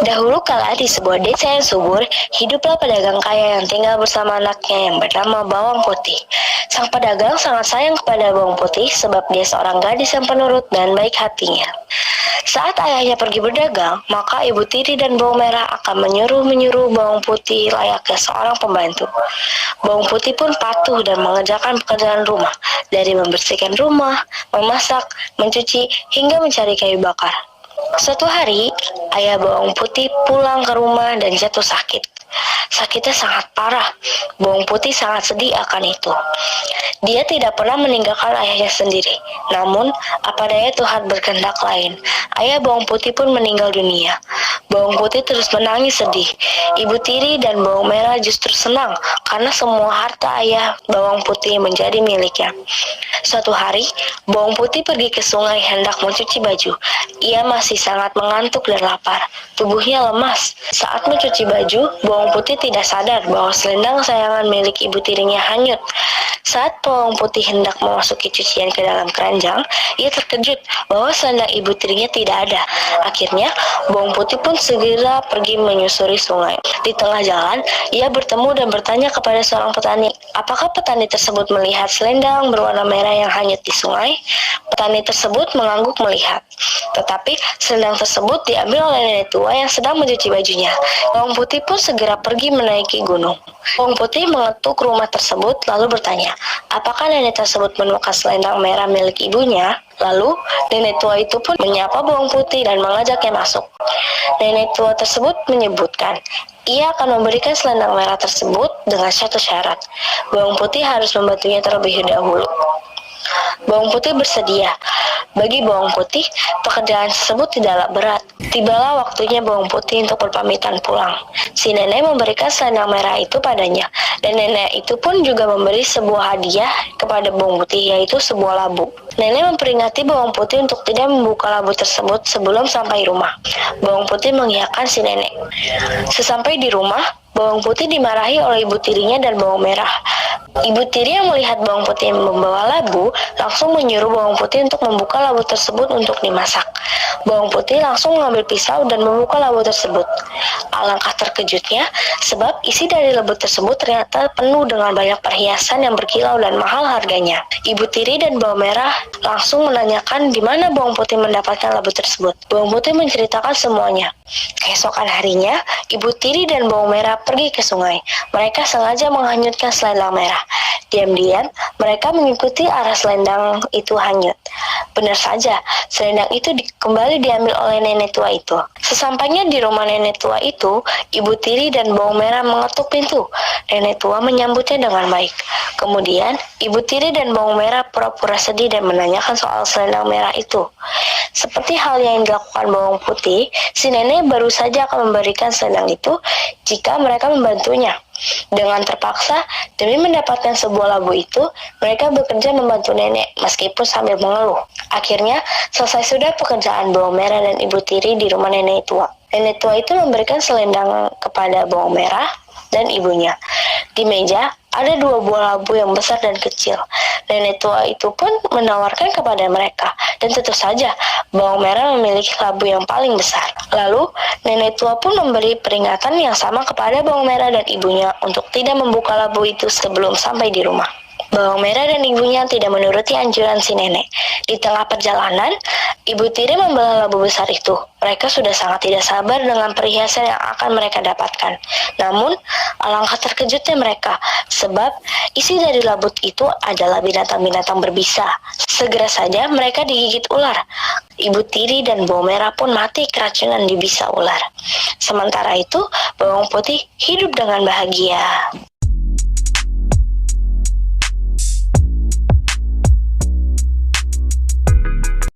Dahulu kala di sebuah desa yang subur, hiduplah pedagang kaya yang tinggal bersama anaknya yang bernama Bawang Putih. Sang pedagang sangat sayang kepada Bawang Putih sebab dia seorang gadis yang penurut dan baik hatinya. Saat ayahnya pergi berdagang, maka Ibu Tiri dan Bawang Merah akan menyuruh Bawang Putih layaknya seorang pembantu. Bawang Putih pun patuh dan mengerjakan pekerjaan rumah, dari membersihkan rumah, memasak, mencuci, hingga mencari kayu bakar. Suatu hari, ayah Bawang Putih pulang ke rumah dan jatuh sakit. Sakitnya sangat parah. Bawang Putih sangat sedih akan itu. Dia tidak pernah meninggalkan ayahnya sendiri. Namun, apa daya Tuhan berkehendak lain. Ayah Bawang Putih pun meninggal dunia. Bawang Putih terus menangis sedih. Ibu Tiri dan Bawang Merah justru senang karena semua harta ayah Bawang Putih menjadi miliknya. Suatu hari, Bawang Putih pergi ke sungai hendak mencuci baju. Ia masih sangat mengantuk dan lapar. Tubuhnya lemas. Saat mencuci baju, Bawang Putih tidak sadar bahwa selendang kesayangan milik ibu tirinya hanyut. Saat Bawang Putih hendak memasuki cucian ke dalam keranjang, ia terkejut bahwa selendang ibu tirinya tidak ada. Akhirnya, Bawang Putih pun segera pergi menyusuri sungai. Di tengah jalan, ia bertemu dan bertanya kepada seorang petani. Apakah petani tersebut melihat selendang berwarna merah yang hanyut di sungai? Petani tersebut mengangguk melihat. Tetapi selendang tersebut diambil oleh nenek tua yang sedang mencuci bajunya. Bawang Putih pun segera pergi menaiki gunung. Bawang Putih mengetuk rumah tersebut lalu bertanya, apakah nenek tersebut menemukan selendang merah milik ibunya? Lalu, nenek tua itu pun menyapa Bawang Putih dan mengajaknya masuk. Nenek tua tersebut menyebutkan, ia akan memberikan selendang merah tersebut dengan satu syarat. Bawang Putih harus membantunya terlebih dahulu. Bawang Putih bersedia. Bagi Bawang Putih, pekerjaan tersebut tidaklah berat. Tibalah waktunya Bawang Putih untuk berpamitan pulang. Si nenek memberikan selendang merah itu padanya, dan nenek itu pun juga memberi sebuah hadiah kepada Bawang Putih, yaitu sebuah labu. Nenek memperingati Bawang Putih untuk tidak membuka labu tersebut sebelum sampai rumah. Bawang Putih mengiyakan si nenek. Sesampai di rumah, Bawang Putih dimarahi oleh ibu tirinya dan Bawang Merah. Ibu tiri yang melihat Bawang Putih membawa labu, langsung menyuruh Bawang Putih untuk membuka labu tersebut untuk dimasak. Bawang Putih langsung mengambil pisau dan membuka labu tersebut. Alangkah terkejutnya, sebab isi dari labu tersebut ternyata penuh dengan banyak perhiasan yang berkilau dan mahal harganya. Ibu tiri dan Bawang Merah langsung menanyakan di mana Bawang Putih mendapatkan labu tersebut. Bawang Putih menceritakan semuanya. Keesokan harinya, Ibu Tiri dan Bawang Merah pergi ke sungai. Mereka sengaja menghanyutkan selendang merah. Diam-diam, mereka mengikuti arah selendang itu hanyut. Benar saja, selendang itu kembali diambil oleh nenek tua itu. Sesampainya di rumah nenek tua itu, Ibu Tiri dan Bawang Merah mengetuk pintu. Nenek tua menyambutnya dengan baik. Kemudian, Ibu Tiri dan Bawang Merah pura-pura sedih dan menanyakan soal selendang merah itu. Seperti hal yang dilakukan Bawang Putih, si nenek baru saja akan memberikan selendang itu jika mereka membantunya. Dengan terpaksa, demi mendapatkan sebuah labu itu, mereka bekerja membantu nenek meskipun sambil mengeluh. Akhirnya, selesai sudah pekerjaan Bawang Merah dan Ibu Tiri di rumah nenek tua. Nenek tua itu memberikan selendang kepada Bawang Merah dan ibunya. Di meja, ada dua buah labu yang besar dan kecil. Nenek tua itu pun menawarkan kepada mereka, dan tentu saja Bawang Merah memiliki labu yang paling besar. Lalu, nenek tua pun memberi peringatan yang sama kepada Bawang Merah dan ibunya untuk tidak membuka labu itu sebelum sampai di rumah. Bawang Merah dan ibunya tidak menuruti anjuran si nenek. Di tengah perjalanan, Ibu Tiri membawa labu besar itu. Mereka sudah sangat tidak sabar dengan perhiasan yang akan mereka dapatkan. Namun, alangkah terkejutnya mereka, sebab isi dari labu itu adalah binatang-binatang berbisa. Segera saja mereka digigit ular. Ibu Tiri dan Bawang Merah pun mati keracunan dibisa ular. Sementara itu, Bawang Putih hidup dengan bahagia.